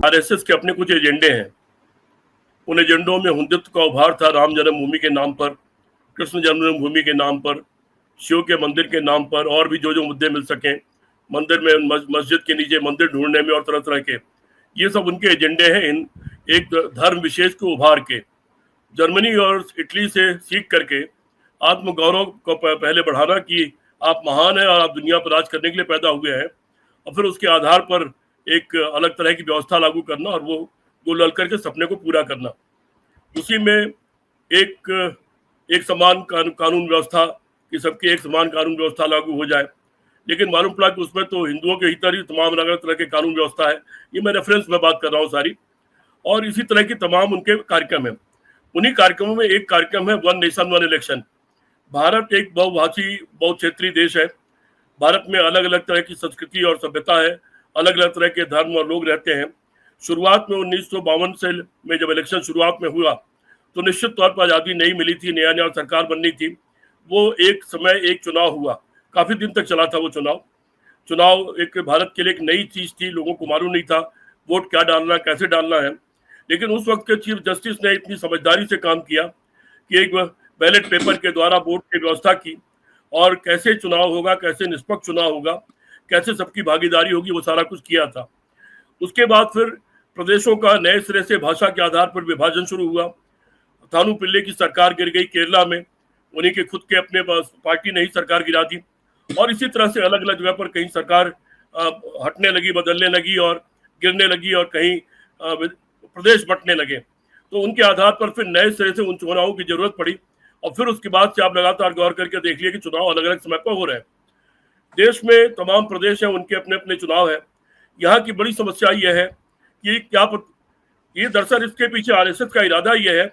RSS के अपने कुछ एजेंडे हैं। उन एजेंडों में हिंदुत्व का उभार था, राम जन्मभूमि के नाम पर, कृष्ण जन्मभूमि के नाम पर, शिव के मंदिर के नाम पर, और भी जो जो मुद्दे मिल सके, मंदिर में मस्जिद के नीचे मंदिर ढूंढने में, और तरह तरह के, ये सब उनके एजेंडे हैं। इन एक धर्म विशेष को उभार के जर्मनी और इटली से सीख करके आत्मगौरव को पहले बढ़ाना कि आप महान हैं और आप दुनिया पर राज करने के लिए पैदा हुए हैं, और फिर उसके आधार पर एक अलग तरह की व्यवस्था लागू करना और वो गोल करके सपने को पूरा करना। उसी में एक समान कानून व्यवस्था कि सबकी एक समान कानून व्यवस्था लागू हो जाए। लेकिन मालूम पड़ा कि उसमें तो हिंदुओं के हित ही तमाम अलग अलग तरह के कानून व्यवस्था है। ये मैं रेफरेंस में बात कर रहा हूँ सारी, और इसी तरह की तमाम उनके कार्यक्रम है। उन्हीं कार्यक्रमों में एक कार्यक्रम है one nation one election. Bharat एक बहुभाषी बहुक्षेत्रीय देश है। भारत में अलग अलग तरह की संस्कृति और सभ्यता है, अलग अलग तरह के धर्म और लोग रहते हैं। शुरुआत में 1952 से में जब इलेक्शन शुरुआत में हुआ तो निश्चित तौर पर आज़ादी नहीं मिली थी, नया नया सरकार बननी थी। वो एक समय एक चुनाव हुआ, काफ़ी दिन तक चला था वो चुनाव एक भारत के लिए एक नई चीज़ थी, लोगों को मालूम नहीं था वोट क्या डालना, कैसे डालना है। लेकिन उस वक्त के चीफ जस्टिस ने इतनी समझदारी से काम किया कि एक बैलेट पेपर के द्वारा वोट की व्यवस्था की, और कैसे चुनाव होगा, कैसे निष्पक्ष चुनाव होगा, कैसे सबकी भागीदारी होगी, वो सारा कुछ किया था। उसके बाद फिर प्रदेशों का नए सिरे से भाषा के आधार पर विभाजन शुरू हुआ। थानू पिल्ले की सरकार गिर गई केरला में, उन्हीं के खुद के अपने पार्टी ने ही सरकार गिरा दी, और इसी तरह से अलग अलग जगह पर कहीं सरकार हटने लगी, बदलने लगी और गिरने लगी, और कहीं प्रदेश बंटने लगे। तो उनके आधार पर फिर नए सिरे से उन चुनावों की जरूरत पड़ी, और फिर उसके बाद से आप लगातार गौर करके देख लिए कि चुनाव अलग अलग समय पर हो रहे हैं। देश में तमाम प्रदेश हैं, उनके अपने अपने चुनाव है। यहाँ की बड़ी समस्या यह है कि ये दरअसल इसके पीछे आरएसएस का इरादा यह है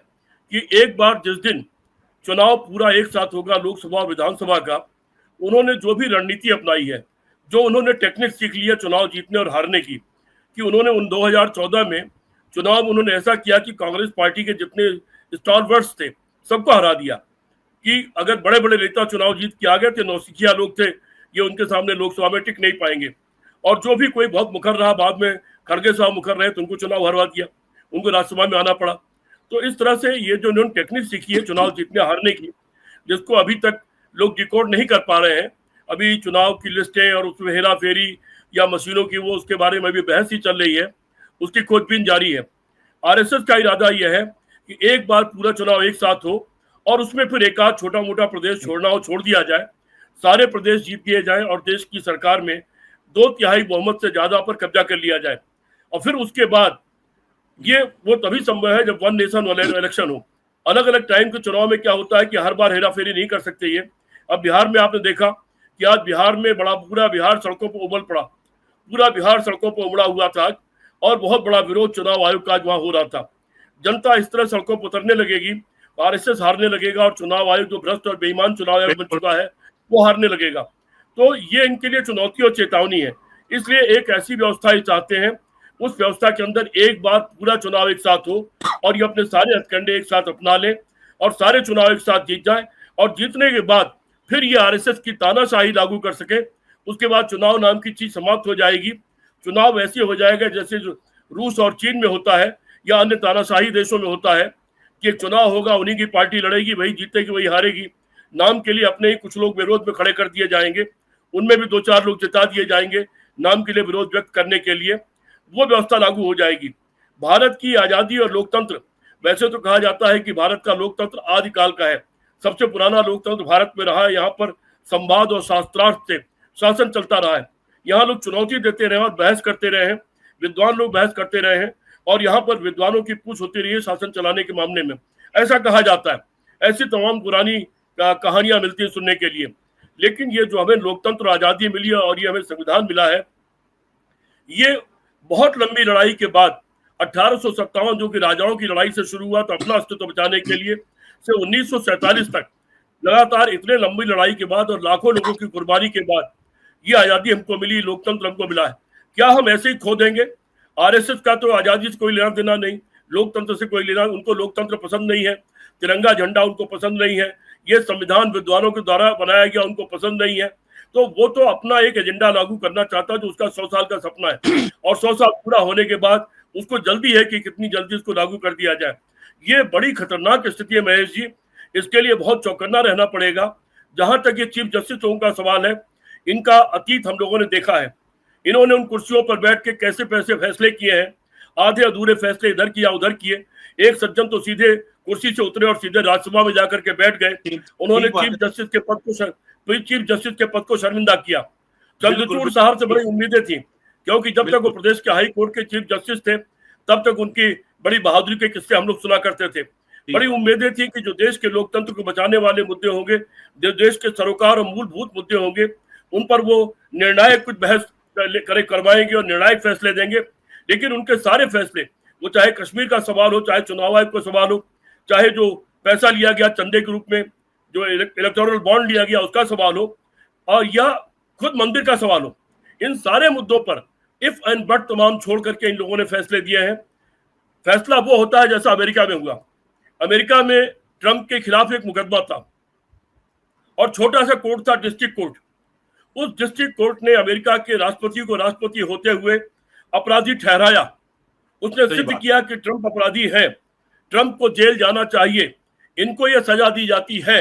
कि एक बार जिस दिन चुनाव पूरा एक साथ होगा लोकसभा और विधानसभा का, उन्होंने जो भी रणनीति अपनाई है, जो उन्होंने टेक्निक सीख ली है चुनाव जीतने और हारने की, कि उन्होंने उन 2014 में चुनाव उन्होंने ऐसा किया कि कांग्रेस पार्टी के जितने स्टॉलवर्ड्स थे सबको हरा दिया। कि अगर बड़े बड़े नेता चुनाव जीत के आ गए थे, नौसिखिया लोग थे, ये उनके सामने लोकसभा में टिक नहीं पाएंगे। और जो भी कोई बहुत मुखर रहा, बाद में खड़गे साहब मुखर रहे तो उनको चुनाव हरवा दिया, उनको राज्यसभा में आना पड़ा। तो इस तरह से ये जो उन्होंने टेक्निक सीखी है चुनाव जीतने हारने की, जिसको अभी तक लोग डिकोड नहीं कर पा रहे हैं। अभी चुनाव की लिस्टें और उसमें हेरा फेरी या मशीनों की, वो उसके बारे में भी बहस ही चल रही है, उसकी खोजबीन जारी है। आरएसएस का इरादा यह है कि एक बार पूरा चुनाव एक साथ हो, और उसमें फिर एक आध छोटा मोटा प्रदेश छोड़ना हो छोड़ दिया जाए, सारे प्रदेश जीत दिए जाएं, और देश की सरकार में 2/3 बहुमत से ज्यादा पर कब्जा कर लिया जाए। और फिर उसके बाद ये वो तभी संभव है जब वन नेशन वन इलेक्शन हो। अलग अलग टाइम के चुनाव में क्या होता है कि हर बार हेरा फेरी नहीं कर सकते ये। अब बिहार में आपने देखा कि आज बिहार में पूरा बिहार सड़कों पर उबल पड़ा, पूरा बिहार सड़कों पर उमड़ा हुआ था, और बहुत बड़ा विरोध चुनाव आयोग का वहां हो रहा था। जनता इस तरह सड़कों पर उतरने लगेगी, आरएसएस हारने लगेगा, और चुनाव आयोग जो भ्रष्ट और बेईमान चुनाव आयोग बन चुका है वो हारने लगेगा। तो ये इनके लिए चुनौती और चेतावनी है। इसलिए एक ऐसी व्यवस्था ही चाहते हैं, उस व्यवस्था के अंदर एक बार पूरा चुनाव एक साथ हो, और ये अपने सारे हथकंडे एक साथ अपना ले, और सारे चुनाव एक साथ जीत जाए, और जीतने के बाद फिर ये आरएसएस की तानाशाही लागू कर सके। उसके बाद चुनाव नाम की चीज समाप्त हो जाएगी। चुनाव ऐसे हो जाएगा जैसे रूस और चीन में होता है, या अन्य तानाशाही देशों में होता है, कि एक चुनाव होगा, उन्हीं की पार्टी लड़ेगी, वही जीतेगी वही हारेगी। नाम के लिए अपने ही कुछ लोग विरोध में खड़े कर दिए जाएंगे, उनमें भी 2-4 लोग जिता दिए जाएंगे नाम के लिए विरोध व्यक्त करने के लिए। वो व्यवस्था लागू हो जाएगी। भारत की आजादी और लोकतंत्र, वैसे तो कहा जाता है कि भारत का लोकतंत्र आदिकाल का है, सबसे पुराना लोकतंत्र भारत में रहा है। यहाँ पर संवाद और शास्त्रार्थ से शासन चलता रहा है। यहाँ लोग चुनौती देते रहे और बहस करते रहे हैं, विद्वान लोग बहस करते रहे हैं, और यहाँ पर विद्वानों की पूछ होती रही है शासन चलाने के मामले में, ऐसा कहा जाता है। ऐसी तमाम पुरानी कहानियां मिलती हैं सुनने के लिए। लेकिन ये जो हमें लोकतंत्र आजादी मिली है और ये हमें संविधान मिला है, ये बहुत लंबी लड़ाई के बाद 1857 जो कि राजाओं की लड़ाई से शुरू हुआ था अपना अस्तित्व बचाने के लिए, से 1947 तक लगातार इतने लंबी लड़ाई के बाद और लाखों लोगों की कुर्बानी के बाद ये आजादी हमको मिली, लोकतंत्र हमको मिला है। क्या हम ऐसे ही खो देंगे? आरएसएस का तो आजादी से कोई लेना देना नहीं, लोकतंत्र से कोई लेना, उनको लोकतंत्र पसंद नहीं है, तिरंगा झंडा उनको पसंद नहीं है, ये संविधान विद्वानों के द्वारा बनाया गया उनको पसंद नहीं है। तो वो तो अपना एक एजेंडा लागू करना चाहता है जो उसका 100 साल का सपना है, और 100 साल पूरा होने के बाद उसको जल्दी है कि कितनी जल्दी उसको लागू कर दिया जाए। ये बड़ी खतरनाक स्थिति है महेश जी, इसके लिए बहुत चौकन्ना रहना पड़ेगा। जहां तक ये चीफ जस्टिस लोगों का सवाल है, इनका अतीत हम लोगों ने देखा है। इन्होंने उन कुर्सियों पर बैठ के कैसे पैसे फैसले किए हैं, आधे अधूरे फैसले इधर किया उधर किए। एक सज्जन तो सीधे कुर्सी से उतरे और सीधे राज्यसभा में जाकर के बैठ गए। उन्होंने चीफ जस्टिस के पद को शर्मिंदा किया। चंद्रचूड़ साहब से बड़ी उम्मीदें थी, क्योंकि जब तक वो प्रदेश के हाई कोर्ट के चीफ जस्टिस थे तब तक उनकी बड़ी बहादुरी के किस्से हम लोग सुना करते थे। बड़ी उम्मीदें थी कि जो देश के लोकतंत्र को बचाने वाले मुद्दे होंगे, जो देश के सरोकार और मूलभूत मुद्दे होंगे, उन पर वो निर्णायक कुछ बहस करवाएंगे और निर्णायक फैसले देंगे। लेकिन उनके सारे फैसले, वो चाहे कश्मीर का सवाल हो, चाहे चुनाव आयोग का सवाल हो, चाहे जो पैसा लिया गया चंदे के रूप में, जो इलेक्टोरल बॉन्ड लिया गया उसका सवाल हो, और या खुद मंदिर का सवाल हो, इन सारे मुद्दों पर इफ एंड बट तमाम छोड़ करके इन लोगों ने फैसले दिए हैं। फैसला वो होता है जैसा अमेरिका में हुआ। अमेरिका में ट्रंप के खिलाफ एक मुकदमा था और छोटा सा कोर्ट था, डिस्ट्रिक्ट कोर्ट। उस डिस्ट्रिक्ट कोर्ट ने अमेरिका के राष्ट्रपति को राष्ट्रपति होते हुए अपराधी ठहराया। उसने सिद्ध किया कि ट्रंप अपराधी है, ट्रंप को जेल जाना चाहिए, इनको यह सजा दी जाती है।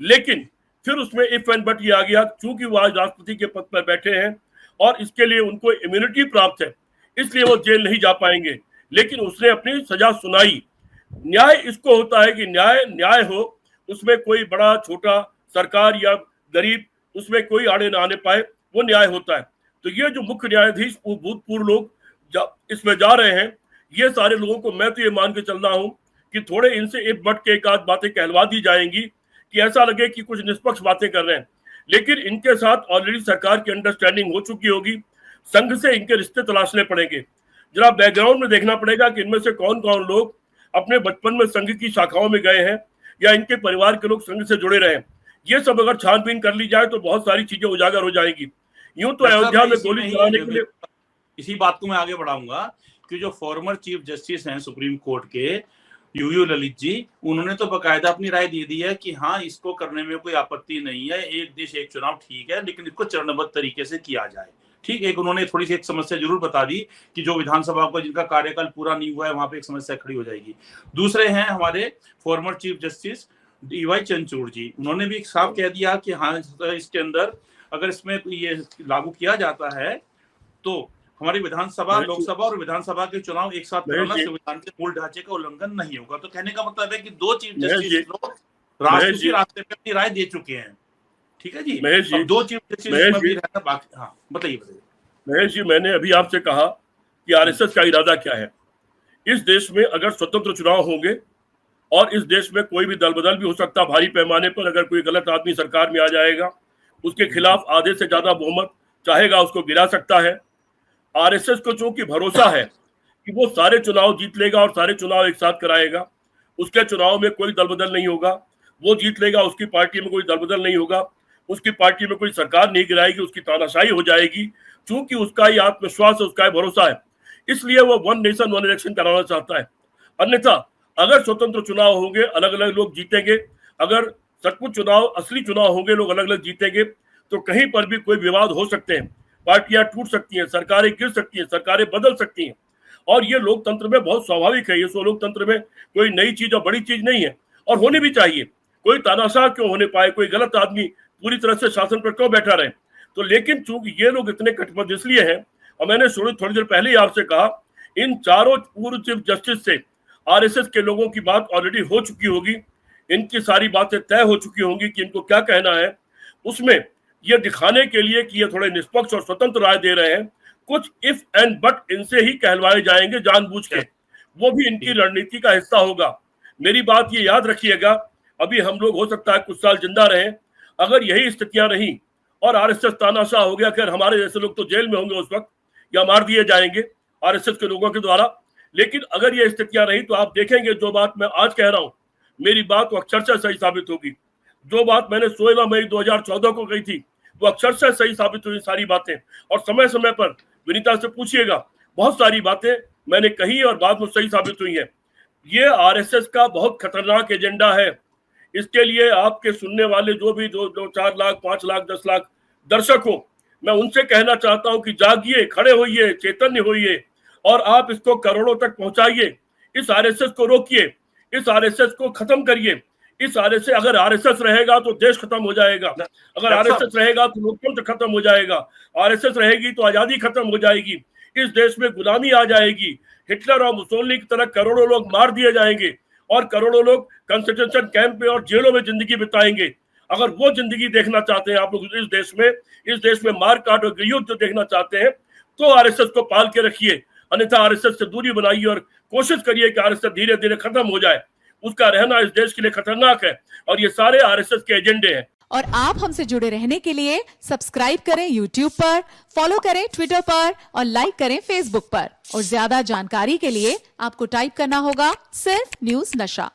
लेकिन फिर उसमें इफ एंड बट ये आ गया, चूंकि वो आज राष्ट्रपति के पद पर बैठे हैं और इसके लिए उनको इम्यूनिटी प्राप्त है, इसलिए वो जेल नहीं जा पाएंगे। लेकिन उसने अपनी सजा सुनाई। न्याय इसको होता है कि न्याय हो, उसमें कोई बड़ा छोटा, सरकार या गरीब, उसमें कोई आड़े ना आने पाए, वो न्याय होता है। तो ये जो मुख्य न्यायाधीश भूतपूर्व लोग इसमें जा रहे हैं, ये सारे लोगों को मैं तो ये मान के चल रहा हूं कि थोड़े इनसे एक बट के एक आध बातें कहलवा दी जाएंगी कि ऐसा लगे कि कुछ निष्पक्ष बातें कर रहे हैं। लेकिन इनके साथ ऑलरेडी सरकार की अंडरस्टैंडिंग हो चुकी होगी, संघ से इनके रिश्ते तलाशने पड़ेंगे। जरा बैकग्राउंड में देखना पड़ेगा कि इनमें से कौन कौन लोग अपने बचपन में संघ की शाखाओं में गए हैं या इनके परिवार के लोग संघ से जुड़े रहे। ये सब अगर छानबीन कर ली जाए तो बहुत सारी चीजें उजागर हो जाएंगी। यूं तो अयोध्या में गोली चलाने के लिए, इसी बात को मैं आगे बढ़ाऊंगा कि जो फॉर्मर चीफ जस्टिस हैं सुप्रीम कोर्ट के, यूयू ललित जी, उन्होंने तो बकायदा अपनी राय दे दी है कि हाँ, इसको करने में कोई आपत्ति नहीं है, एक देश एक चुनाव ठीक है, लेकिन इसको चरणबद्ध तरीके से किया जाए। ठीक, एक उन्होंने थोड़ी सी एक समस्या जरूर बता दी कि जो विधानसभा को जिनका कार्यकाल पूरा नहीं हुआ है वहां पे एक समस्या खड़ी हो जाएगी। दूसरे हैं हमारे former chief justice DY Chandrachud ji, उन्होंने भी साफ कह दिया कि हाँ, इसके अंदर अगर इसमें ये लागू किया जाता है तो हमारी विधानसभा, लोकसभा और विधानसभा के चुनाव एक साथ कराना संविधान के मूल ढांचे का उल्लंघन नहीं होगा। तो कहने का मतलब है कि दो चीफ जस्टिस लोग राष्ट्रीय रास्ते पे अपनी राय दे चुके हैं। ठीक है जी, अब दो चीफ जस्टिस में भी रहना बाकी। हाँ, बताइए महेश जी, मैंने अभी आपसे कहा कि आरएसएस का इरादा क्या है। इस देश में अगर स्वतंत्र चुनाव होंगे और इस देश में कोई भी दल बदल भी हो सकता भारी पैमाने पर, अगर कोई गलत आदमी सरकार में आ जाएगा, उसके खिलाफ आधे से ज्यादा बहुमत चाहेगा उसको गिरा सकता है। आरएसएस को चूंकि भरोसा है कि वो सारे चुनाव जीत लेगा और सारे चुनाव एक साथ कराएगा, उसके चुनाव में कोई दल बदल नहीं होगा, वो जीत लेगा, उसकी पार्टी में कोई दल बदल नहीं होगा, उसकी पार्टी में कोई सरकार नहीं गिराएगी, उसकी तानाशाही हो जाएगी, चूंकि उसका ही आत्मविश्वास है, उसका ही भरोसा है, इसलिए वो वन नेशन वन इलेक्शन कराना चाहता है। अन्यथा अगर स्वतंत्र चुनाव होंगे, अलग अलग लोग जीतेंगे, अगर सचमुच चुनाव, असली चुनाव होंगे, लोग अलग अलग जीतेंगे, तो कहीं पर भी कोई विवाद हो सकते हैं, पार्टियां टूट सकती हैं, सरकारें गिर सकती हैं, सरकारें बदल सकती हैं। और ये लोकतंत्र में बहुत स्वाभाविक है। ये सो लोकतंत्र में कोई नई चीज और बड़ी चीज नहीं है, और होनी भी चाहिए। कोई तानाशाह क्यों होने पाए, कोई गलत आदमी पूरी तरह से शासन पर क्यों बैठा रहे। तो लेकिन चूंकि ये लोग इतने कटिबद्ध इसलिए हैं, और मैंने थोड़ी देर पहले ही आपसे कहा, इन चारों पूर्व चीफ जस्टिस से आरएसएस के लोगों की बात ऑलरेडी हो चुकी होगी, इनकी सारी बातें तय हो चुकी होंगी कि इनको क्या कहना है। उसमें ये दिखाने के लिए कि ये थोड़े निष्पक्ष और स्वतंत्र राय दे रहे हैं, कुछ इफ एंड बट इनसे ही कहलवाए जाएंगे जानबूझ के, वो भी इनकी रणनीति का हिस्सा होगा। मेरी बात ये याद रखिएगा, अभी हम लोग हो सकता है कुछ साल जिंदा रहें, अगर यही स्थितियां रही और आरएसएस तानाशाह हो गया, खैर हमारे जैसे लोग तो जेल में होंगे उस वक्त या मार दिए जाएंगे आरएसएस के लोगों के द्वारा। लेकिन अगर ये स्थितियां रही तो आप देखेंगे जो बात मैं आज कह रहा हूं, मेरी बात वो अक्षरशः सही साबित होगी। जो बात मैंने 16 मई 2014 को कही थी वो अक्षरशः सही साबित हुई सारी बातें। और समय समय पर विनीता से पूछिएगा, बहुत सारी बातें मैंने कही और बाद में सही साबित हुई है। ये आरएसएस का बहुत खतरनाक एजेंडा है। इसके लिए आपके सुनने वाले जो भी 2-4 लाख 5 लाख 10 लाख दर्शक हो, मैं उनसे कहना चाहता हूं कि जागिए, खड़े होइए, चैतन्य होइए और आप इसको करोड़ों तक पहुंचाइए। इस आरएसएस को रोकिए, इस आरएसएस को खत्म करिए। इस आरएसएस, अगर आरएसएस रहेगा तो देश खत्म हो जाएगा, अगर आरएसएस रहेगा तो लोकतंत्र खत्म हो जाएगा, आरएसएस रहेगी तो आजादी खत्म हो जाएगी, इस देश में गुलामी आ जाएगी, हिटलर और मुसोलिनी की तरह करोड़ों लोग मार दिए जाएंगे और करोड़ों लोग कंसंट्रेशन कैंप में और जेलों में जिंदगी बिताएंगे। अगर वो जिंदगी देखना चाहते हैं आप लोग इस देश में मार काट और युद्ध देखना चाहते हैं तो आरएसएस को पाल के रखिए, अन्यथा आरएसएस से दूरी बनाइए और कोशिश करिए कि आरएसएस धीरे धीरे खत्म हो जाए। उसका रहना इस देश के लिए खतरनाक है और ये सारे आरएसएस के एजेंडे हैं। और आप हमसे जुड़े रहने के लिए सब्सक्राइब करें YouTube पर, फॉलो करें Twitter पर और लाइक करें Facebook पर। और ज्यादा जानकारी के लिए आपको टाइप करना होगा सिर्फ न्यूज नशा।